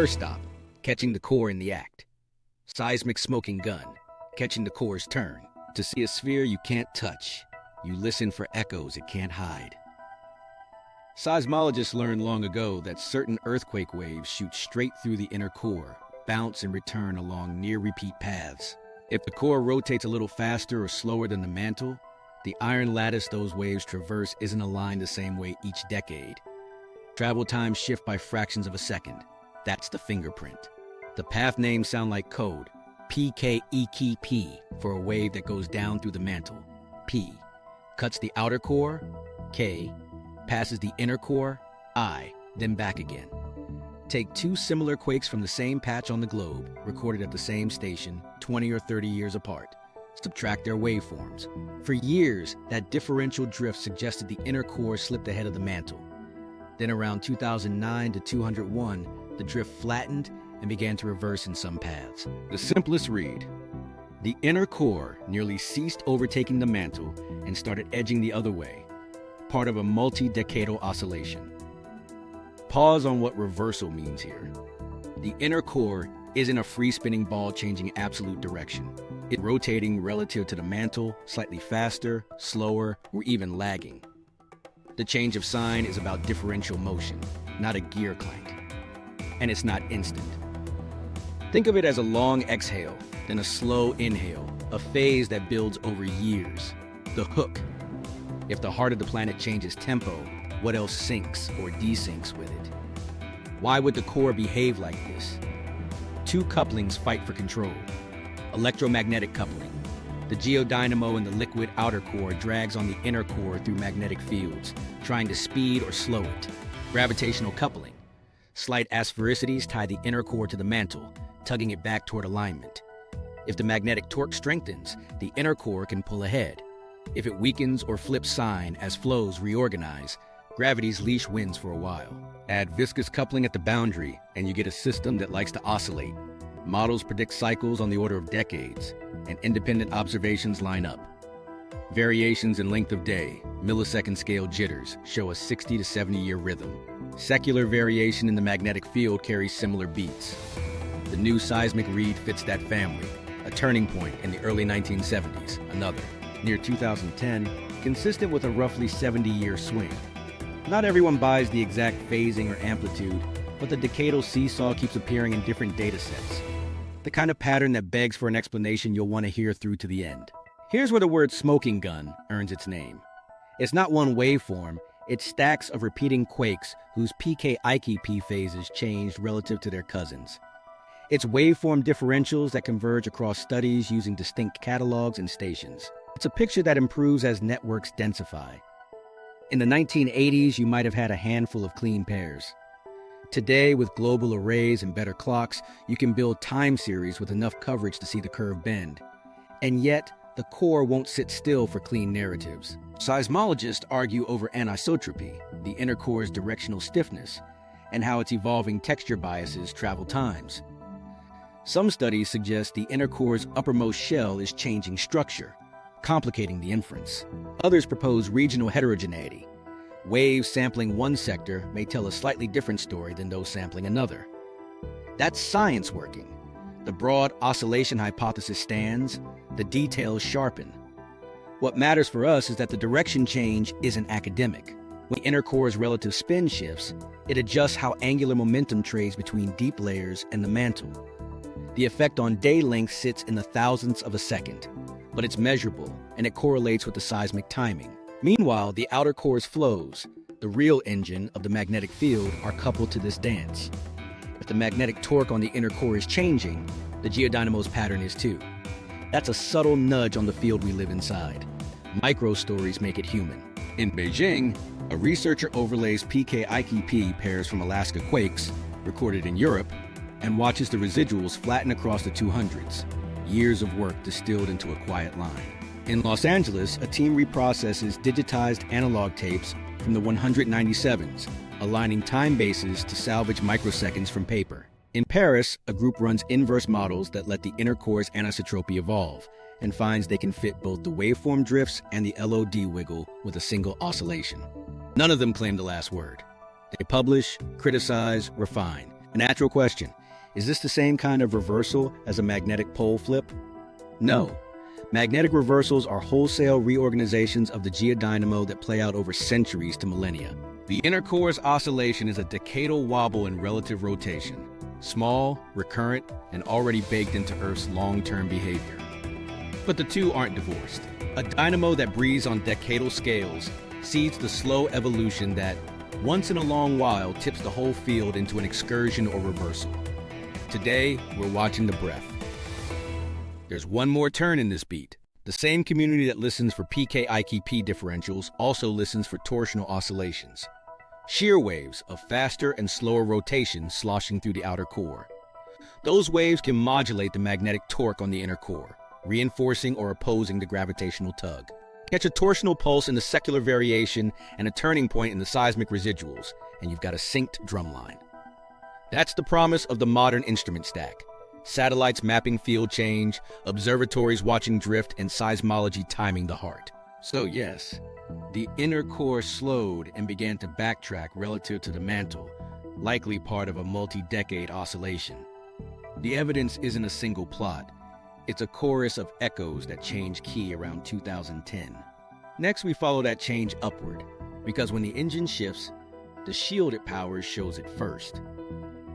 First stop, catching the core in the act. Seismic smoking gun, catching the core's turn. To see a sphere you can't touch, you listen for echoes it can't hide. Seismologists learned long ago that certain earthquake waves shoot straight through the inner core, bounce and return along near-repeat paths. If the core rotates a little faster or slower than the mantle, the iron lattice those waves traverse isn't aligned the same way each decade. Travel times shift by fractions of a second. That's the fingerprint. The path names sound like code. PKIKP for a wave that goes down through the mantle. P cuts the outer core. K passes the inner core. I, then back again. Take two similar quakes from the same patch on the globe, recorded at the same station, 20 or 30 years apart. Subtract their waveforms. For years, that differential drift suggested the inner core slipped ahead of the mantle. Then around 2009 to 201, the drift flattened and began to reverse in some paths. The simplest read: the inner core nearly ceased overtaking the mantle and started edging the other way, part of a multi-decadal oscillation. Pause on what reversal means here. The inner core isn't a free-spinning ball changing absolute direction. It's rotating relative to the mantle, slightly faster, slower, or even lagging. The change of sign is about differential motion, not a gear clank. And it's not instant. Think of it as a long exhale, then a slow inhale, a phase that builds over years. The hook. If the heart of the planet changes tempo, what else syncs or desyncs with it? Why would the core behave like this? Two couplings fight for control. Electromagnetic coupling. The geodynamo in the liquid outer core drags on the inner core through magnetic fields, trying to speed or slow it. Gravitational coupling. Slight asphericities tie the inner core to the mantle, tugging it back toward alignment. If the magnetic torque strengthens, the inner core can pull ahead. If it weakens or flips sign as flows reorganize, gravity's leash wins for a while. Add viscous coupling at the boundary, and you get a system that likes to oscillate. Models predict cycles on the order of decades, and independent observations line up. Variations in length of day, millisecond-scale jitters, show a 60 to 70-year rhythm. Secular variation in the magnetic field carries similar beats. The new seismic read fits that family. A turning point in the early 1970s, another, near 2010, consistent with a roughly 70-year swing. Not everyone buys the exact phasing or amplitude, but the decadal seesaw keeps appearing in different data sets. The kind of pattern that begs for an explanation you'll want to hear through to the end. Here's where the word smoking gun earns its name. It's not one waveform, it's stacks of repeating quakes whose PKIKP phases changed relative to their cousins. It's waveform differentials that converge across studies using distinct catalogs and stations. It's a picture that improves as networks densify. In the 1980s, you might have had a handful of clean pairs. Today, with global arrays and better clocks, you can build time series with enough coverage to see the curve bend. And yet, the core won't sit still for clean narratives. Seismologists argue over anisotropy, the inner core's directional stiffness, and how its evolving texture biases travel times. Some studies suggest the inner core's uppermost shell is changing structure, complicating the inference. Others propose regional heterogeneity. Waves sampling one sector may tell a slightly different story than those sampling another. That's science working. The broad oscillation hypothesis stands, the details sharpen. What matters for us is that the direction change isn't academic. When the inner core's relative spin shifts, it adjusts how angular momentum trades between deep layers and the mantle. The effect on day length sits in the thousandths of a second, but it's measurable, and it correlates with the seismic timing. Meanwhile, the outer core's flows, the real engine of the magnetic field, are coupled to this dance. If the magnetic torque on the inner core is changing, the geodynamo's pattern is too. That's a subtle nudge on the field we live inside. Micro stories make it human. In Beijing, a researcher overlays PKIKP pairs from Alaska quakes, recorded in Europe, and watches the residuals flatten across the 200s. Years of work distilled into a quiet line. In Los Angeles, a team reprocesses digitized analog tapes from the 197s, aligning time bases to salvage microseconds from paper. In Paris, a group runs inverse models that let the inner core's anisotropy evolve, and finds they can fit both the waveform drifts and the LOD wiggle with a single oscillation. None of them claim the last word. They publish, criticize, refine, A natural question. Is this the same kind of reversal as a magnetic pole flip? No. Magnetic reversals are wholesale reorganizations of the geodynamo that play out over centuries to millennia. The inner core's oscillation is a decadal wobble in relative rotation, small, recurrent, and already baked into Earth's long-term behavior. But the two aren't divorced. A dynamo that breathes on decadal scales seeds the slow evolution that, once in a long while, tips the whole field into an excursion or reversal. Today, we're watching the breath. There's one more turn in this beat. The same community that listens for PKIKP differentials also listens for torsional oscillations, shear waves of faster and slower rotation sloshing through the outer core. Those waves can modulate the magnetic torque on the inner core, reinforcing or opposing the gravitational tug. Catch a torsional pulse in the secular variation and a turning point in the seismic residuals, and you've got a synced drumline. That's the promise of the modern instrument stack. Satellites mapping field change, observatories watching drift, and seismology timing the heart. So yes, the inner core slowed and began to backtrack relative to the mantle, likely part of a multi-decade oscillation. The evidence isn't a single plot. It's a chorus of echoes that change key around 2010. Next, we follow that change upward, because when the engine shifts, the shield it powers shows it first.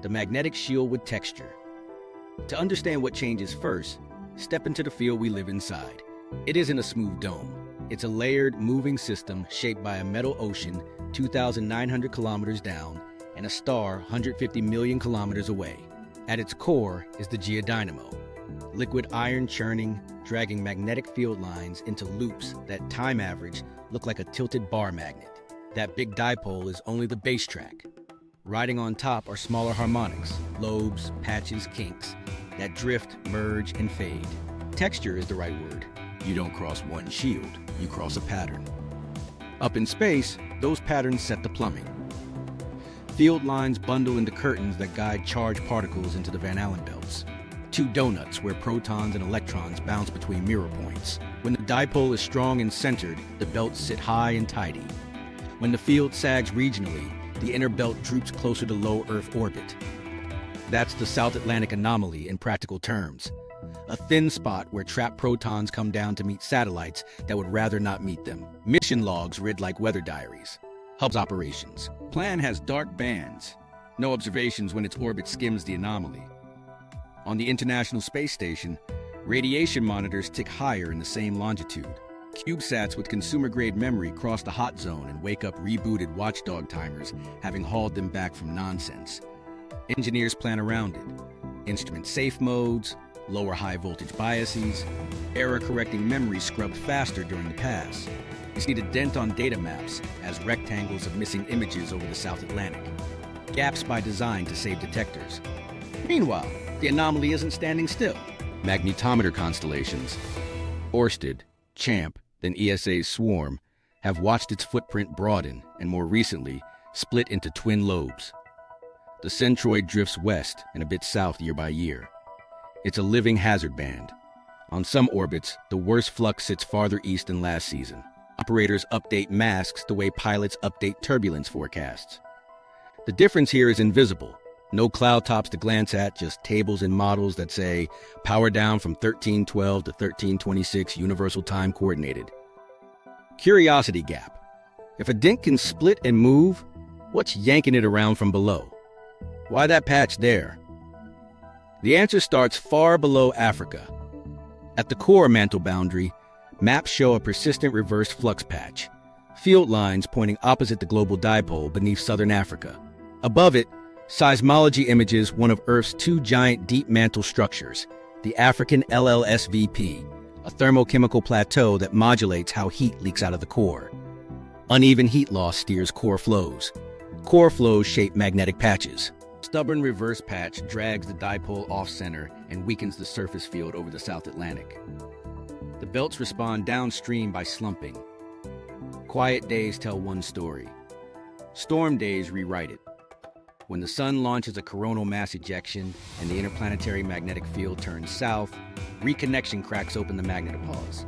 The magnetic shield with texture. To understand what changes first, step into the field we live inside. It isn't a smooth dome. It's a layered, moving system shaped by a metal ocean 2,900 kilometers down and a star 150 million kilometers away. At its core is the geodynamo, liquid iron churning, dragging magnetic field lines into loops that, time average, look like a tilted bar magnet. That big dipole is only the bass track. Riding on top are smaller harmonics, lobes, patches, kinks, that drift, merge, and fade. Texture is the right word. You don't cross one shield, you cross a pattern. Up in space, those patterns set the plumbing. Field lines bundle into curtains that guide charged particles into the Van Allen belts. Two donuts where protons and electrons bounce between mirror points. When the dipole is strong and centered, the belts sit high and tidy. When the field sags regionally, the inner belt droops closer to low Earth orbit. That's the South Atlantic Anomaly in practical terms. A thin spot where trapped protons come down to meet satellites that would rather not meet them. Mission logs read like weather diaries. Hub's operations. Plan has dark bands. No observations when its orbit skims the anomaly. On the International Space Station, radiation monitors tick higher in the same longitude. CubeSats with consumer-grade memory cross the hot zone and wake up rebooted watchdog timers, having hauled them back from nonsense. Engineers plan around it. Instrument safe modes, lower high-voltage biases, error-correcting memory scrubbed faster during the pass. You see the dent on data maps as rectangles of missing images over the South Atlantic. Gaps by design to save detectors. Meanwhile, the anomaly isn't standing still. Magnetometer constellations, Orsted, Champ, then ESA's Swarm, have watched its footprint broaden and more recently split into twin lobes. The centroid drifts west and a bit south year by year. It's a living hazard band. On some orbits, the worst flux sits farther east than last season. Operators update masks the way pilots update turbulence forecasts. The difference here is invisible. No cloud tops to glance at, just tables and models that say power down from 1312 to 1326 universal time coordinated. Curiosity gap. If a dent can split and move, what's yanking it around from below? Why that patch there? The answer starts far below Africa. At the core mantle boundary, maps show a persistent reverse flux patch, field lines pointing opposite the global dipole beneath southern Africa. Above it, seismology images one of Earth's two giant deep mantle structures, the African LLSVP, a thermochemical plateau that modulates how heat leaks out of the core. Uneven heat loss steers core flows. Core flows shape magnetic patches. Stubborn reverse patch drags the dipole off-center and weakens the surface field over the South Atlantic. The belts respond downstream by slumping. Quiet days tell one story. Storm days rewrite it. When the sun launches a coronal mass ejection and the interplanetary magnetic field turns south, reconnection cracks open the magnetopause.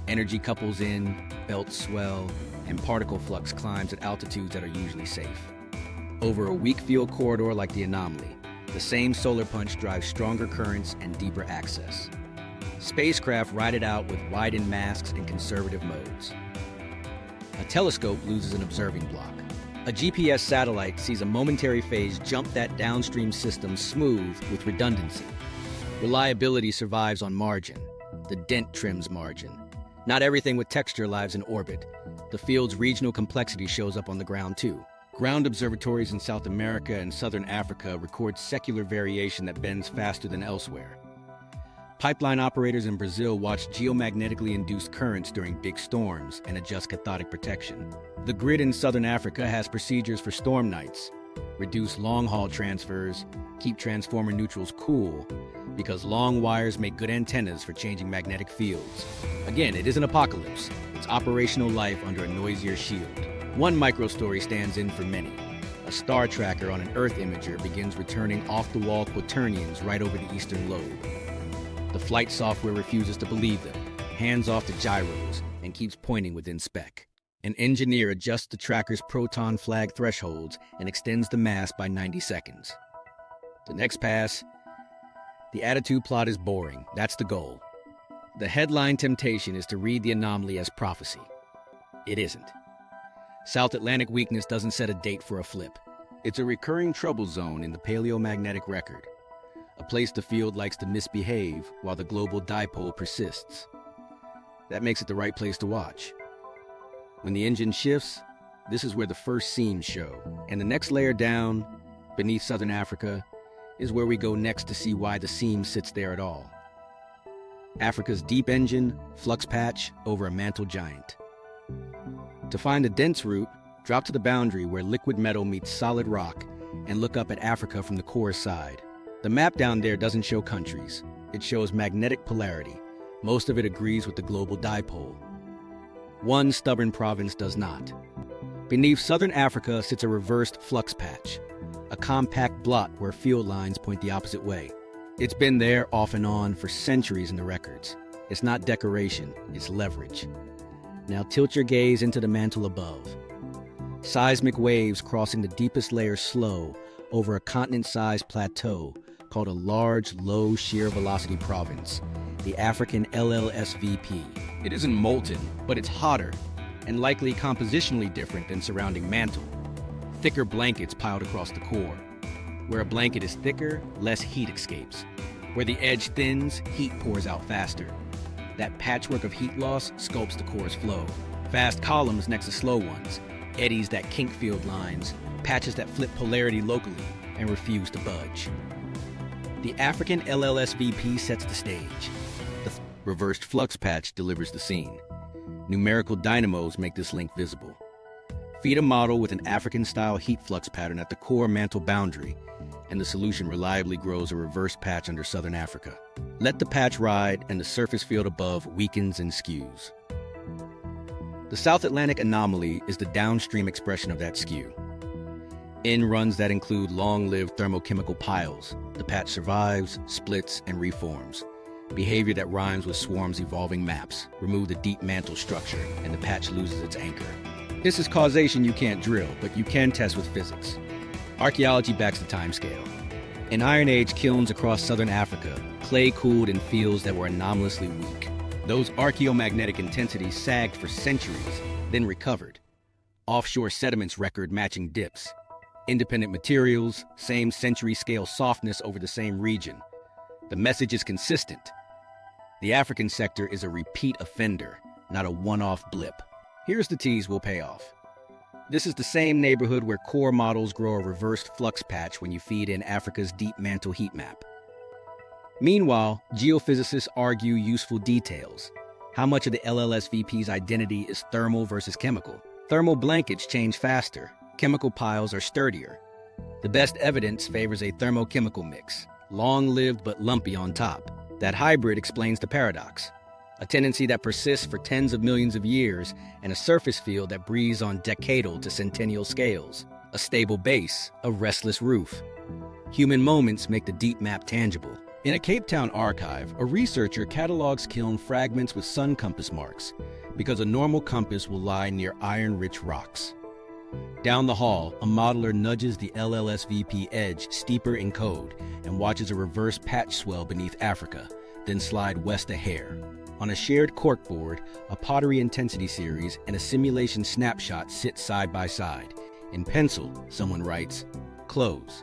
Energy couples in, belts swell, and particle flux climbs at altitudes that are usually safe. Over a weak field corridor like the anomaly, the same solar punch drives stronger currents and deeper access. Spacecraft ride it out with widened masks and conservative modes. A telescope loses an observing block. A GPS satellite sees a momentary phase jump that downstream system smooth with redundancy. Reliability survives on margin. The Dent trims margin. Not everything with texture lives in orbit. The field's regional complexity shows up on the ground too. Ground observatories in South America and Southern Africa record secular variation that bends faster than elsewhere. Pipeline operators in Brazil watch geomagnetically induced currents during big storms and adjust cathodic protection. The grid in Southern Africa has procedures for storm nights, reduce long-haul transfers, keep transformer neutrals cool, because long wires make good antennas for changing magnetic fields. Again, it isn't apocalypse. It's operational life under a noisier shield. One microstory stands in for many. A star tracker on an Earth imager begins returning off-the-wall quaternions right over the eastern lobe. The flight software refuses to believe them, hands off the gyros, and keeps pointing within spec. An engineer adjusts the tracker's proton flag thresholds and extends the mass by 90 seconds. The next pass. The attitude plot is boring. That's the goal. The headline temptation is to read the anomaly as prophecy. It isn't. South Atlantic weakness doesn't set a date for a flip. It's a recurring trouble zone in the paleomagnetic record, a place the field likes to misbehave while the global dipole persists. That makes it the right place to watch. When the engine shifts, this is where the first seams show, and the next layer down, beneath Southern Africa, is where we go next to see why the seam sits there at all. Africa's deep engine, flux patch over a mantle giant. To find the dense route, drop to the boundary where liquid metal meets solid rock and look up at Africa from the core side. The map down there doesn't show countries. It shows magnetic polarity. Most of it agrees with the global dipole. One stubborn province does not. Beneath Southern Africa sits a reversed flux patch, a compact blot where field lines point the opposite way. It's been there off and on for centuries in the records. It's not decoration, it's leverage. Now tilt your gaze into the mantle above. Seismic waves crossing the deepest layer slow over a continent-sized plateau called a large, low shear velocity province, the African LLSVP. It isn't molten, but it's hotter, and likely compositionally different than surrounding mantle. Thicker blankets piled across the core. Where a blanket is thicker, less heat escapes. Where the edge thins, heat pours out faster. That patchwork of heat loss sculpts the core's flow. Fast columns next to slow ones, eddies that kink field lines, patches that flip polarity locally and refuse to budge. The African LLSVP sets the stage. The reversed flux patch delivers the scene. Numerical dynamos make this link visible. Feed a model with an African-style heat flux pattern at the core mantle boundary, and the solution reliably grows a reverse patch under Southern Africa. Let the patch ride, and the surface field above weakens and skews. The South Atlantic Anomaly is the downstream expression of that skew. In runs that include long-lived thermochemical piles, the patch survives, splits, and reforms. Behavior that rhymes with swarms evolving maps. Remove the deep mantle structure, and the patch loses its anchor. This is causation you can't drill, but you can test with physics. Archaeology backs the timescale. In Iron Age kilns across southern Africa, clay cooled in fields that were anomalously weak. Those archaeomagnetic intensities sagged for centuries, then recovered. Offshore sediments record matching dips. Independent materials, same century-scale softness over the same region. The message is consistent. The African sector is a repeat offender, not a one-off blip. Here's the tease we'll pay off. This is the same neighborhood where core models grow a reversed flux patch when you feed in Africa's deep mantle heat map. Meanwhile, geophysicists argue useful details. How much of the LLSVP's identity is thermal versus chemical? Thermal blankets change faster. Chemical piles are sturdier. The best evidence favors a thermochemical mix, long-lived but lumpy on top. That hybrid explains the paradox. A tendency that persists for tens of millions of years, and a surface field that breathes on decadal to centennial scales. A stable base, a restless roof. Human moments make the deep map tangible. In a Cape Town archive, a researcher catalogs kiln fragments with sun compass marks, because a normal compass will lie near iron-rich rocks. Down the hall, a modeler nudges the LLSVP edge steeper in code and watches a reverse patch swell beneath Africa, then slide west a hair. On a shared corkboard, a pottery intensity series and a simulation snapshot sit side by side. In pencil, someone writes, "Close."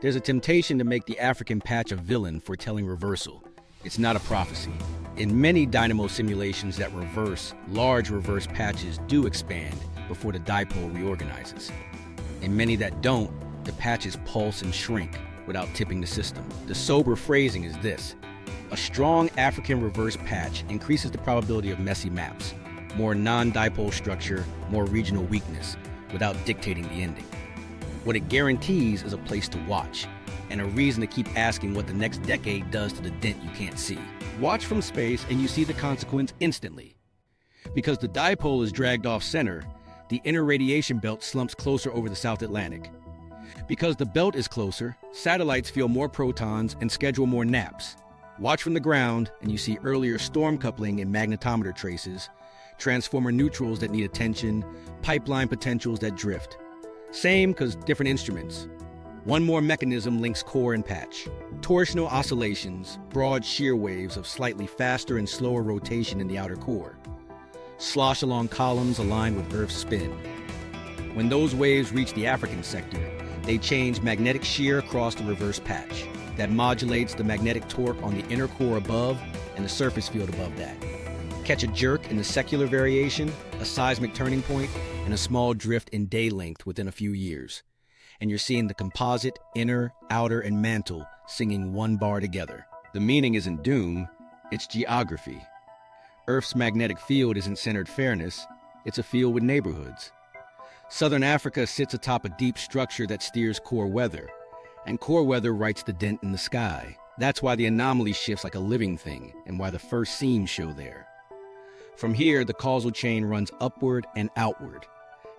There's a temptation to make the African patch a villain foretelling reversal. It's not a prophecy. In many dynamo simulations that reverse, large reverse patches do expand before the dipole reorganizes. In many that don't, the patches pulse and shrink without tipping the system. The sober phrasing is this: a strong African reverse patch increases the probability of messy maps, more non-dipole structure, more regional weakness, without dictating the ending. What it guarantees is a place to watch, and a reason to keep asking what the next decade does to the dent you can't see. Watch from space and you see the consequence instantly. Because the dipole is dragged off center, the inner radiation belt slumps closer over the South Atlantic. Because the belt is closer, satellites feel more protons and schedule more naps. Watch from the ground and you see earlier storm coupling in magnetometer traces, transformer neutrals that need attention, pipeline potentials that drift. Same, because different instruments. One more mechanism links core and patch. Torsional oscillations, broad shear waves of slightly faster and slower rotation in the outer core. Slosh along columns aligned with Earth's spin. When those waves reach the African sector, they change magnetic shear across the reverse patch. That modulates the magnetic torque on the inner core above and the surface field above that. Catch a jerk in the secular variation, a seismic turning point, and a small drift in day length within a few years. And you're seeing the composite, inner, outer, and mantle singing one bar together. The meaning isn't doom, it's geography. Earth's magnetic field isn't centered fairness, it's a field with neighborhoods. Southern Africa sits atop a deep structure that steers core weather, and core weather writes the dent in the sky. That's why the anomaly shifts like a living thing, and why the first seams show there. From here, the causal chain runs upward and outward,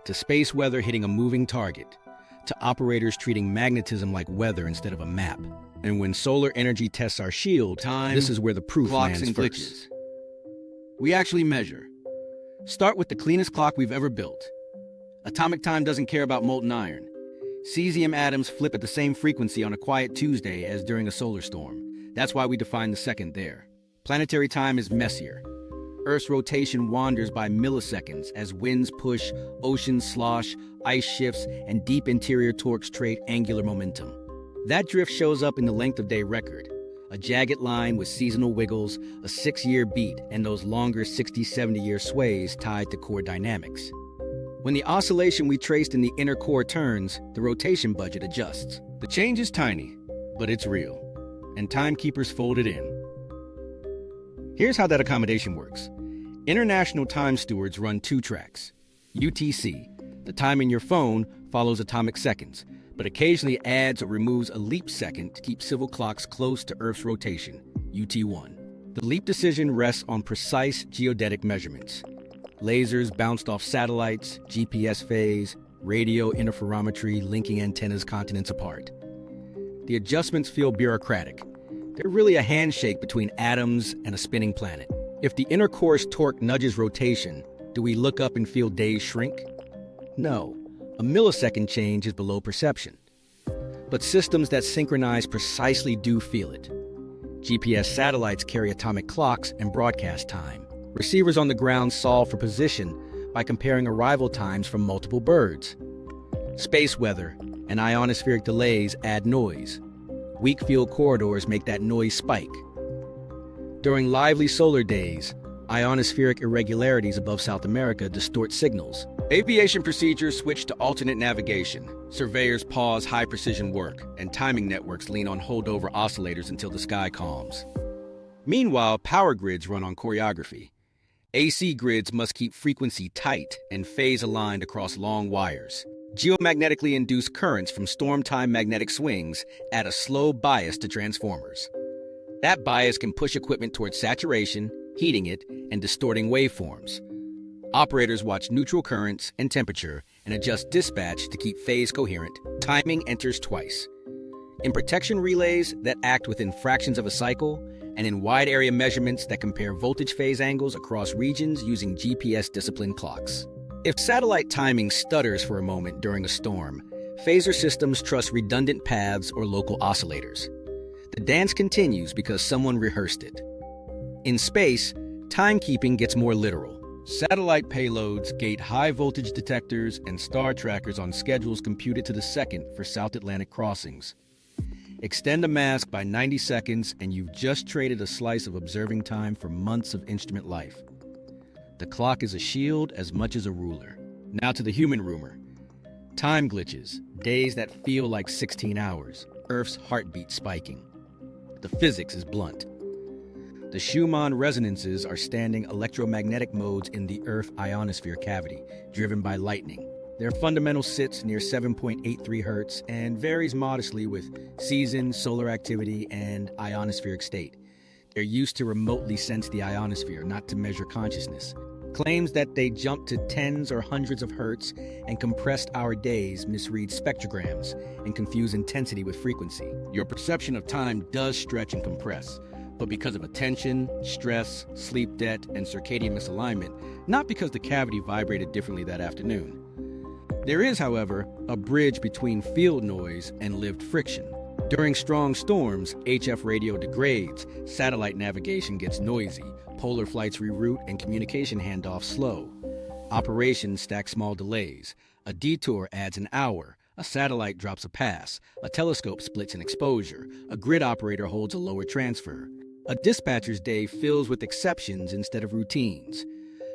to space weather hitting a moving target, to operators treating magnetism like weather instead of a map. And when solar energy tests our shield, this is where the proof lands and first. glitches. We actually measure. Start with the cleanest clock we've ever built. Atomic time doesn't care about molten iron. Cesium atoms flip at the same frequency on a quiet Tuesday as during a solar storm. That's why we define the second there. Planetary time is messier. Earth's rotation wanders by milliseconds as winds push, oceans slosh, ice shifts, and deep interior torques trade angular momentum. That drift shows up in the length of day record. A jagged line with seasonal wiggles, a 6-year beat, and those longer 60-70-year sways tied to core dynamics. When the oscillation we traced in the inner core turns, the rotation budget adjusts. The change is tiny, but it's real, and timekeepers fold it in. Here's how that accommodation works. International time stewards run 2 tracks. UTC, the time in your phone, follows atomic seconds, but occasionally adds or removes a leap second to keep civil clocks close to Earth's rotation, UT1. The leap decision rests on precise geodetic measurements. Lasers bounced off satellites, GPS phase, radio interferometry linking antennas continents apart. The adjustments feel bureaucratic. They're really a handshake between atoms and a spinning planet. If the inner core's torque nudges rotation, do we look up and feel days shrink? No. A millisecond change is below perception. But systems that synchronize precisely do feel it. GPS satellites carry atomic clocks and broadcast time. Receivers on the ground solve for position by comparing arrival times from multiple birds. Space weather and ionospheric delays add noise. Weak field corridors make that noise spike. During lively solar days, ionospheric irregularities above South America distort signals. Aviation procedures switch to alternate navigation. Surveyors pause high-precision work, and timing networks lean on holdover oscillators until the sky calms. Meanwhile, power grids run on choreography. AC grids must keep frequency tight and phase aligned across long wires. Geomagnetically induced currents from storm-time magnetic swings add a slow bias to transformers. That bias can push equipment towards saturation, heating it, and distorting waveforms. Operators watch neutral currents and temperature and adjust dispatch to keep phase coherent. Timing enters twice. In protection relays that act within fractions of a cycle, and in wide area measurements that compare voltage phase angles across regions using GPS disciplined clocks. If satellite timing stutters for a moment during a storm, phaser systems trust redundant paths or local oscillators. The dance continues because someone rehearsed it. In space, timekeeping gets more literal. Satellite payloads gate high-voltage detectors and star trackers on schedules computed to the second for South Atlantic crossings. Extend a mask by 90 seconds and you've just traded a slice of observing time for months of instrument life. The clock is a shield as much as a ruler. Now to the human rumor. Time glitches, days that feel like 16 hours, Earth's heartbeat spiking. The physics is blunt. The Schumann resonances are standing electromagnetic modes in the Earth ionosphere cavity, driven by lightning. Their fundamental sits near 7.83 Hz and varies modestly with season, solar activity, and ionospheric state. They're used to remotely sense the ionosphere, not to measure consciousness. Claims that they jump to tens or hundreds of hertz and compressed our days misread spectrograms and confuse intensity with frequency. Your perception of time does stretch and compress, but because of attention, stress, sleep debt, and circadian misalignment, not because the cavity vibrated differently that afternoon. There is, however, a bridge between field noise and lived friction. During strong storms, HF radio degrades, satellite navigation gets noisy, polar flights reroute, and communication handoffs slow. Operations stack small delays. A detour adds an hour. A satellite drops a pass. A telescope splits an exposure. A grid operator holds a lower transfer. A dispatcher's day fills with exceptions instead of routines.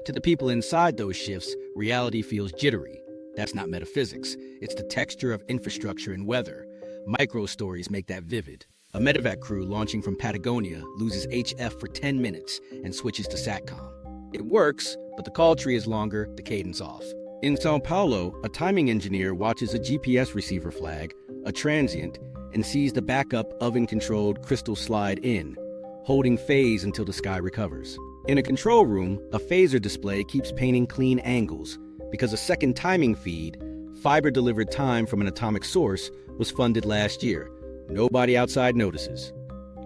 To the people inside those shifts, reality feels jittery. That's not metaphysics. It's the texture of infrastructure and weather. Micro stories make that vivid. A medevac crew launching from Patagonia loses HF for 10 minutes and switches to SATCOM. It works, but the call tree is longer, the cadence off. In Sao Paulo, a timing engineer watches a GPS receiver flag, a transient, and sees the backup oven-controlled crystal slide in, holding phase until the sky recovers. In a control room, a phaser display keeps painting clean angles because a second timing feed, fiber-delivered time from an atomic source, was funded last year. Nobody outside notices.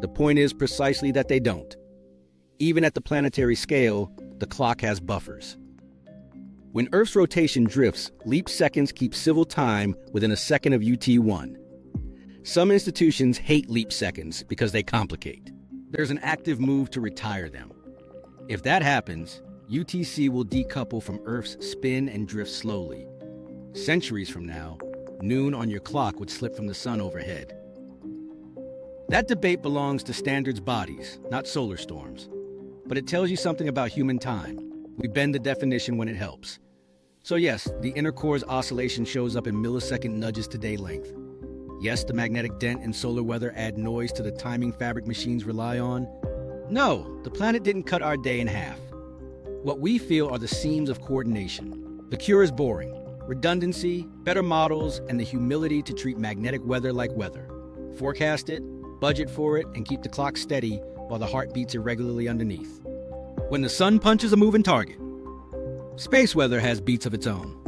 The point is precisely that they don't. Even at the planetary scale, the clock has buffers. When Earth's rotation drifts, leap seconds keep civil time within a second of UT1. Some institutions hate leap seconds because they complicate. There's an active move to retire them. If that happens, UTC will decouple from Earth's spin and drift slowly. Centuries from now, noon on your clock would slip from the sun overhead. That debate belongs to standards bodies, not solar storms. But it tells you something about human time. We bend the definition when it helps. So yes, the inner core's oscillation shows up in millisecond nudges to day length. Yes, the magnetic dent and solar weather add noise to the timing fabric machines rely on. No, the planet didn't cut our day in half. What we feel are the seams of coordination. The cure is boring. Redundancy, better models, and the humility to treat magnetic weather like weather. Forecast it, budget for it, and keep the clock steady while the heart beats irregularly underneath. When the sun punches a moving target, space weather has beats of its own.